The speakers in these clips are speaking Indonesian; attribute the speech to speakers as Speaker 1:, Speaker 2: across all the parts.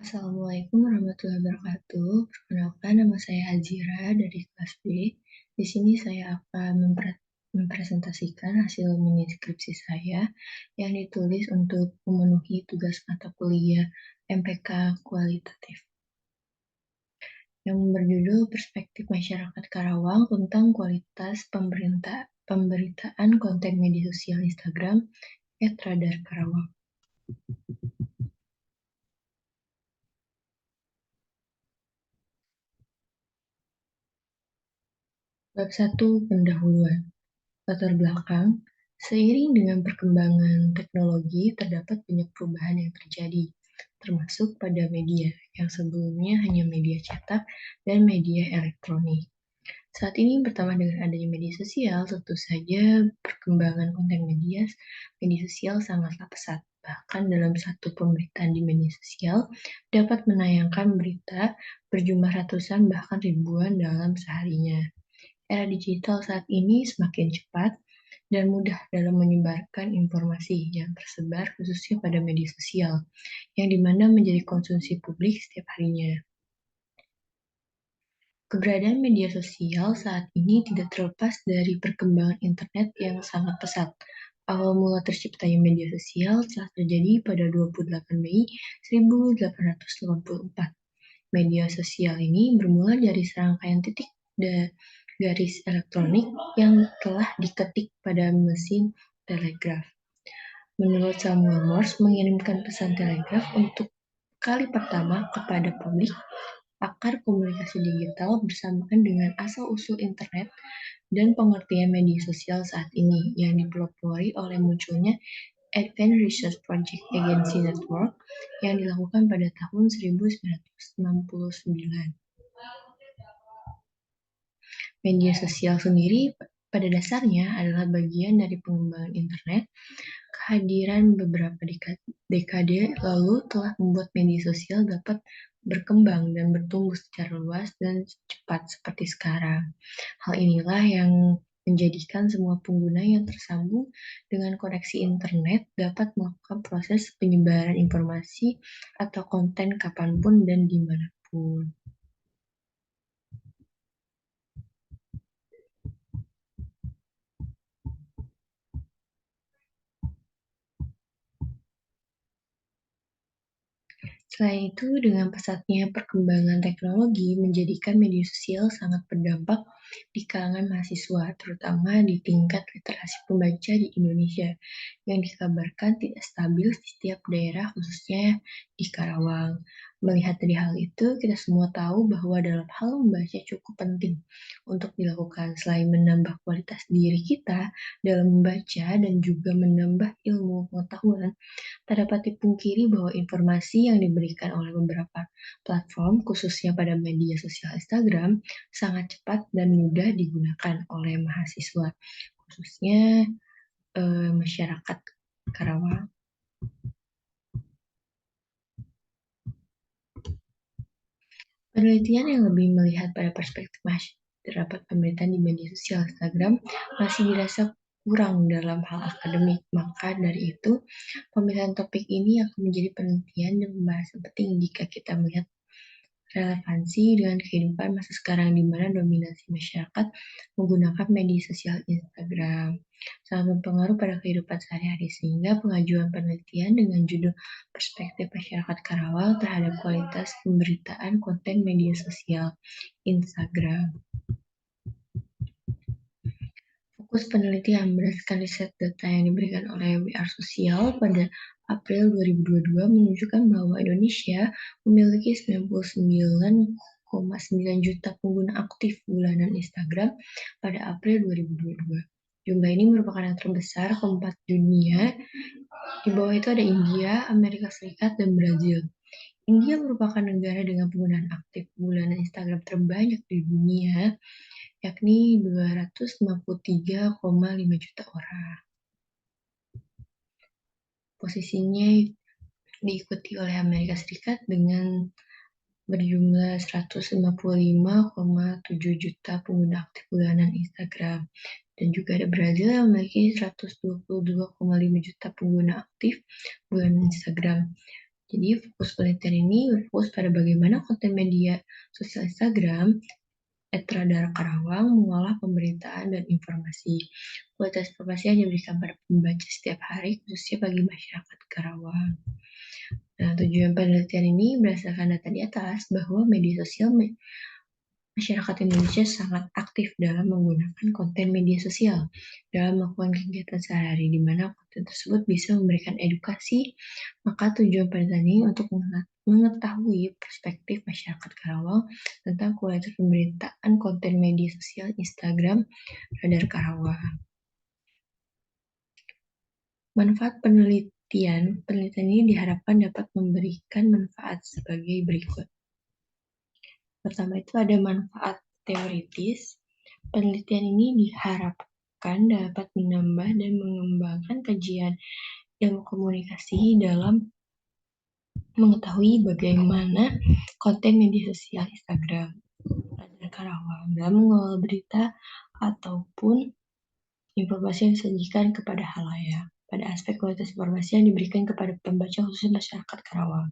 Speaker 1: Assalamualaikum warahmatullahi wabarakatuh. Perkenalkan, nama saya Azira dari kelas B. Di sini saya akan mempresentasikan hasil mini skripsi saya yang ditulis untuk memenuhi tugas mata kuliah MPK Kualitatif yang berjudul Perspektif Masyarakat Karawang tentang Kualitas Pemberitaan Konten Media Sosial Instagram @radar Karawang. Bab 1, Pendahuluan. Latar belakang, seiring dengan perkembangan teknologi, terdapat banyak perubahan yang terjadi, termasuk pada media, yang sebelumnya hanya media cetak dan media elektronik. Saat ini pertama dengan adanya media sosial, tentu saja perkembangan konten media sosial sangatlah pesat. Bahkan dalam satu pemberitaan di media sosial dapat menayangkan berita berjumlah ratusan bahkan ribuan dalam seharinya. Era digital saat ini semakin cepat dan mudah dalam menyebarkan informasi yang tersebar khususnya pada media sosial, yang dimana menjadi konsumsi publik setiap harinya. Keberadaan media sosial saat ini tidak terlepas dari perkembangan internet yang sangat pesat. Awal mula terciptanya media sosial telah terjadi pada 28 Mei 1884. Media sosial ini bermula dari serangkaian titik garis elektronik yang telah diketik pada mesin telegraf. Menurut Samuel Morse, mengirimkan pesan telegraf untuk kali pertama kepada publik, akar komunikasi digital bersamaan dengan asal-usul internet dan pengertian media sosial saat ini yang dipelopori oleh munculnya Advanced Research Project Agency Network yang dilakukan pada tahun 1969. Media sosial sendiri pada dasarnya adalah bagian dari pengembangan internet. Kehadiran beberapa dekade lalu telah membuat media sosial dapat berkembang dan bertumbuh secara luas dan cepat seperti sekarang. Hal inilah yang menjadikan semua pengguna yang tersambung dengan koneksi internet dapat melakukan proses penyebaran informasi atau konten kapanpun dan dimanapun. Selain itu, dengan pesatnya perkembangan teknologi menjadikan media sosial sangat berdampak di kalangan mahasiswa, terutama di tingkat literasi pembaca di Indonesia, yang dikabarkan tidak stabil di setiap daerah, khususnya di Karawang. Melihat dari hal itu, kita semua tahu bahwa dalam hal membaca cukup penting untuk dilakukan selain menambah kualitas diri kita dalam membaca dan juga menambah ilmu pengetahuan. Tak dapat dipungkiri bahwa informasi yang diberikan oleh beberapa platform, khususnya pada media sosial Instagram, sangat cepat dan mudah digunakan oleh mahasiswa, khususnya masyarakat Karawang. Penelitian yang lebih melihat pada perspektif terdapat pemberitaan di media sosial Instagram masih dirasa kurang dalam hal akademik. Maka dari itu, pemilihan topik ini akan menjadi penelitian dan pembahasan penting jika kita melihat relevansi dengan kehidupan masa sekarang di mana dominasi masyarakat menggunakan media sosial Instagram sangat berpengaruh pada kehidupan sehari-hari, sehingga pengajuan penelitian dengan judul Perspektif Masyarakat Karawang terhadap Kualitas Pemberitaan Konten Media Sosial Instagram. Fokus penelitian berdasarkan riset data yang diberikan oleh WR Sosial pada April 2022 menunjukkan bahwa Indonesia memiliki 99,9 juta pengguna aktif bulanan Instagram pada April 2022. Jumlah ini merupakan yang terbesar keempat dunia. Di bawah itu ada India, Amerika Serikat, dan Brazil. India merupakan negara dengan penggunaan aktif bulanan Instagram terbanyak di dunia, yakni 253,5 juta orang. Posisinya diikuti oleh Amerika Serikat dengan berjumlah 155,7 juta pengguna aktif bulanan Instagram. Dan juga ada Brazil yang memiliki 122,5 juta pengguna aktif bulanan Instagram. Jadi fokus penelitian ini berfokus pada bagaimana konten media sosial Instagram, @radar Karawang mengolah pemberitaan dan informasi. Kualitas informasi yang diberikan pada pembaca setiap hari, khususnya bagi masyarakat Karawang. Nah, tujuan penelitian ini berdasarkan data di atas bahwa media sosial masyarakat Indonesia sangat aktif dalam menggunakan konten media sosial dalam melakukan kegiatan sehari-hari, di mana konten tersebut bisa memberikan edukasi. Maka tujuan penelitian ini untuk mengetahui perspektif masyarakat Karawang tentang kualitas pemberitaan konten media sosial Instagram Radar Karawang. Manfaat penelitian ini diharapkan dapat memberikan manfaat sebagai berikut. Pertama itu ada manfaat teoritis. Penelitian ini diharapkan dapat menambah dan mengembangkan kajian ilmu komunikasi dalam mengetahui bagaimana konten media sosial Instagram Radar Karawang dalam mengolah berita ataupun informasi yang disajikan kepada halayak pada aspek kualitas informasi yang diberikan kepada pembaca khususnya masyarakat Karawang.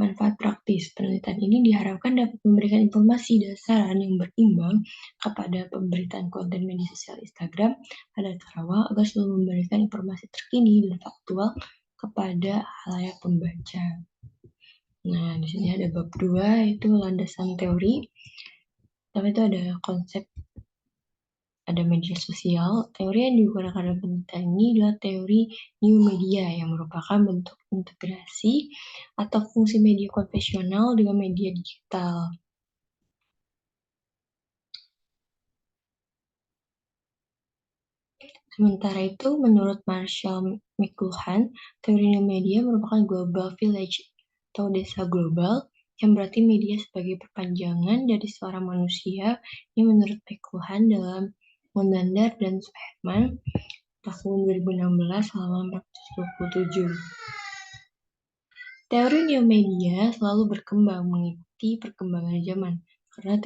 Speaker 1: Manfaat praktis penelitian ini diharapkan dapat memberikan informasi dasaran yang berimbang kepada pemberitaan konten media sosial Instagram Radar Karawang agar selalu memberikan informasi terkini dan faktual kepada halayak pembaca. Nah, di sini ada bab 2 yaitu landasan teori. Pertama itu ada konsep, ada media sosial. Teori yang digunakan dalam penelitian ini adalah teori new media yang merupakan bentuk integrasi atau fungsi media konvensional dengan media digital. Sementara itu, menurut Marshall McLuhan, teori new media merupakan global village atau desa global yang berarti media sebagai perpanjangan dari seorang manusia yang menurut McLuhan dalam Mondandar dan Suherman tahun 2016 halaman 427. Teori new media selalu berkembang mengikuti perkembangan zaman karena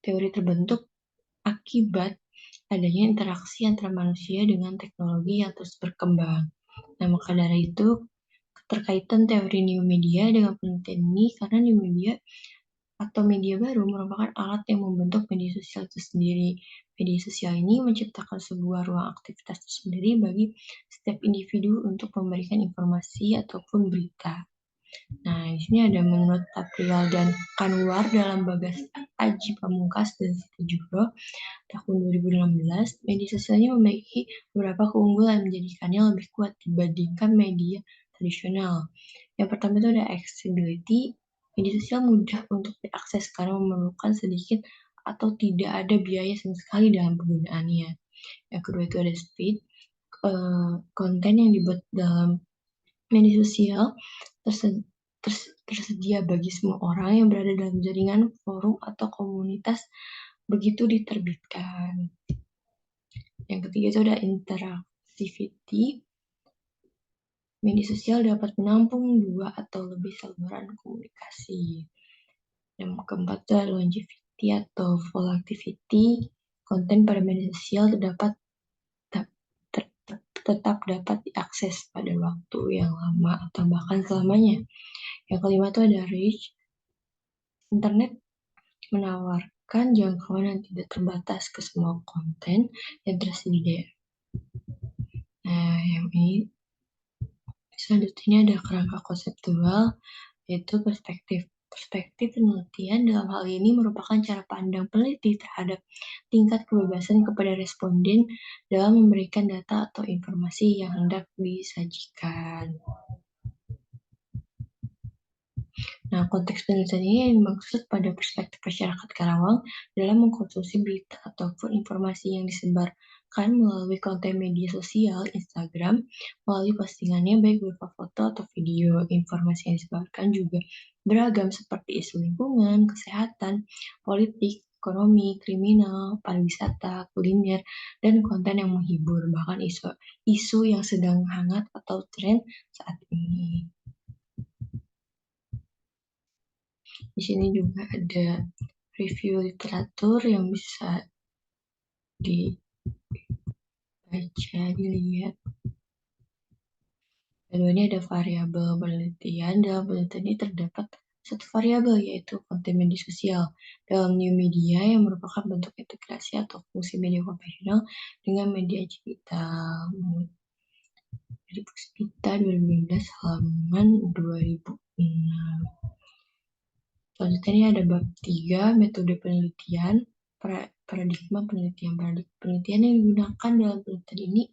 Speaker 1: teori terbentuk akibat adanya interaksi antara manusia dengan teknologi yang terus berkembang. Nah, maka dari itu keterkaitan teori new media dengan penelitian ini karena new media atau media baru merupakan alat yang membentuk media sosial itu sendiri. Media sosial ini menciptakan sebuah ruang aktivitas tersendiri bagi setiap individu untuk memberikan informasi ataupun berita. Nah, di sini ada menurut April dan Kanwar dalam Bagas Aji Pamungkas dan Siti Juhro tahun 2016, media sosial ini memiliki beberapa keunggulan menjadikannya lebih kuat dibandingkan media tradisional. Yang pertama itu ada accessibility. Media sosial mudah untuk diakses karena memerlukan sedikit atau tidak ada biaya sama sekali dalam penggunaannya. Yang kedua itu ada speed. Konten yang dibuat dalam media sosial tersedia bagi semua orang yang berada dalam jaringan, forum, atau komunitas begitu diterbitkan. Yang ketiga itu ada interactivity. Media sosial dapat menampung 2 atau lebih saluran komunikasi. Yang keempat itu ada longevity atau volatility. Konten pada media sosial tetap dapat diakses pada waktu yang lama atau bahkan selamanya. Yang kelima itu ada reach. Internet menawarkan jangkauan yang tidak terbatas ke semua konten yang tersedia. Nah, yang ini selanjutnya ada kerangka konseptual, yaitu perspektif. Perspektif penelitian dalam hal ini merupakan cara pandang peneliti terhadap tingkat kebebasan kepada responden dalam memberikan data atau informasi yang hendak disajikan. Nah, konteks penelitian ini dimaksud pada perspektif masyarakat Karawang dalam mengkonsumsi berita ataupun informasi yang disebarkan melalui konten media sosial Instagram, melalui postingannya baik berupa foto atau video. Informasi yang disebarkan juga beragam seperti isu lingkungan, kesehatan, politik, ekonomi, kriminal, pariwisata, kuliner, dan konten yang menghibur, bahkan isu yang sedang hangat atau tren saat ini. Di sini juga ada review literatur yang bisa dibaca, dilihat. Kedua ini ada variabel penelitian. Dalam penelitian ini terdapat satu variabel yaitu konten media sosial. Dalam new media yang merupakan bentuk integrasi atau fungsi media konvensional dengan media digital. Dari Puspita 2015 halaman 2006. Selanjutnya ini ada bab 3, metode penelitian, paradigma penelitian. Paradigma penelitian yang digunakan dalam penelitian ini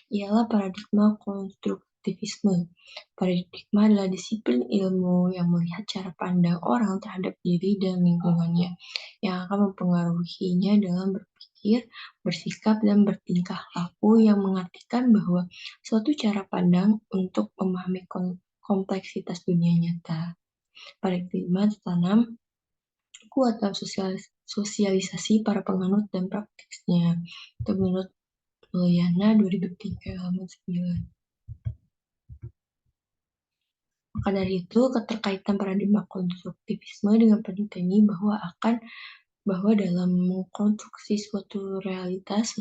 Speaker 1: ialah paradigma konstruktivisme. Paradigma adalah disiplin ilmu yang melihat cara pandang orang terhadap diri dan lingkungannya, yang akan mempengaruhinya dalam berpikir, bersikap, dan bertingkah laku, yang mengartikan bahwa suatu cara pandang untuk memahami kompleksitas dunia nyata. Paradigma tertanam kuat dalam sosialisasi para penganut dan praktisnya. Itu menurut Mulyana 2003 halaman 9. Maka dari itu, keterkaitan paradigma konstruktivisme dengan penelitian ini bahwa dalam mengkonstruksi suatu realitas,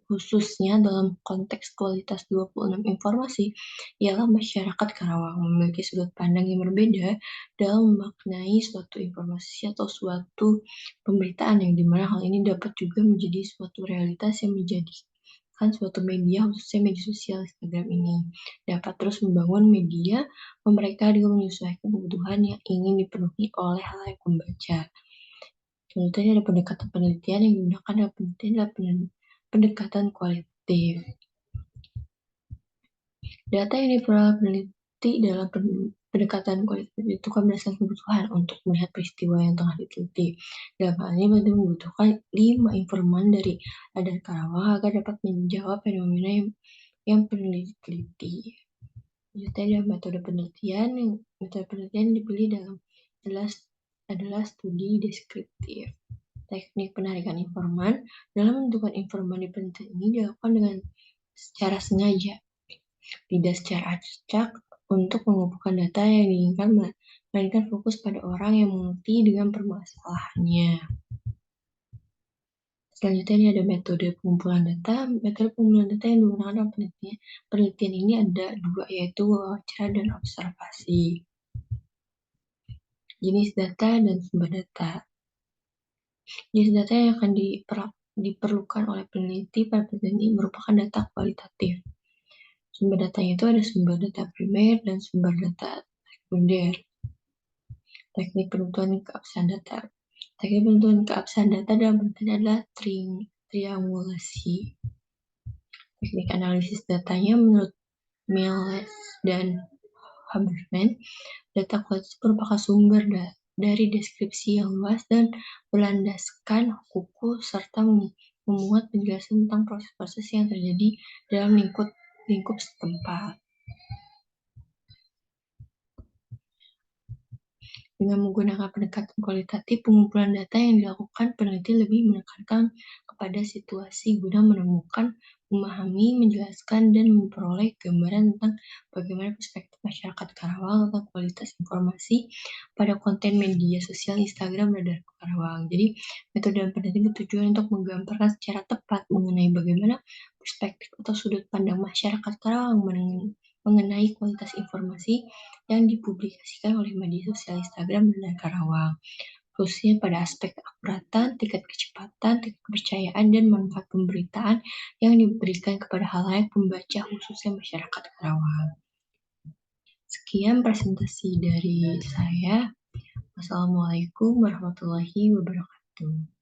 Speaker 1: khususnya dalam konteks kualitas 26 informasi, ialah masyarakat Karawang memiliki sudut pandang yang berbeda dalam memaknai suatu informasi atau suatu pemberitaan, yang dimana hal ini dapat juga menjadi suatu realitas yang menjadikan suatu media, khususnya media sosial Instagram ini, dapat terus membangun media mereka dengan menyesuaikan kebutuhan yang ingin dipenuhi oleh halayak pembaca. Contohnya ada pendekatan penelitian yang digunakan dalam penelitian adalah pendekatan kualitatif. Data yang diperoleh peneliti dalam pendekatan kualitatif itu kan berdasarkan kebutuhan untuk melihat peristiwa yang tengah diteliti. Dalam hal ini peneliti membutuhkan 5 informan dari Radar Karawang agar dapat menjawab fenomena yang peneliti teliti. Selanjutnya ada metode penelitian. Metode penelitian dipilih adalah studi deskriptif. Teknik penarikan informan. Dalam menentukan informan di penelitian ini dilakukan dengan secara sengaja, tidak secara acak untuk mengumpulkan data yang diinginkan, melainkan fokus pada orang yang mengerti dengan permasalahannya. Selanjutnya ini ada metode pengumpulan data. Metode pengumpulan data yang digunakan dalam penelitian ini ada 2, yaitu wawancara dan observasi. Jenis data dan sumber data. Jenis data yang akan diperlukan oleh peneliti pada penelitian ini merupakan data kualitatif. Sumber datanya itu ada sumber data primer dan sumber data sekunder. Teknik penentuan keabsahan data. Teknik penentuan keabsahan data dalam penelitian adalah triangulasi. Teknik analisis datanya menurut Miles dan Haberman, data kualitatif merupakan sumber dari deskripsi yang luas dan berlandaskan kuku serta memuat penjelasan tentang proses-proses yang terjadi dalam lingkup setempat. Dengan menggunakan pendekatan kualitatif, pengumpulan data yang dilakukan peneliti lebih menekankan kepada situasi guna menemukan, memahami, menjelaskan, dan memperoleh gambaran tentang bagaimana perspektif masyarakat Karawang tentang kualitas informasi pada konten media sosial Instagram Radar Karawang. Jadi, metode dan penelitian bertujuan untuk menggambarkan secara tepat mengenai bagaimana perspektif atau sudut pandang masyarakat Karawang mengenai kualitas informasi yang dipublikasikan oleh media sosial Instagram Radar Karawang, khususnya pada aspek keakuratan, tingkat kecepatan, tingkat kepercayaan, dan manfaat pemberitaan yang diberikan kepada halayak pembaca, khususnya masyarakat Karawang. Sekian presentasi dari saya. Wassalamualaikum warahmatullahi wabarakatuh.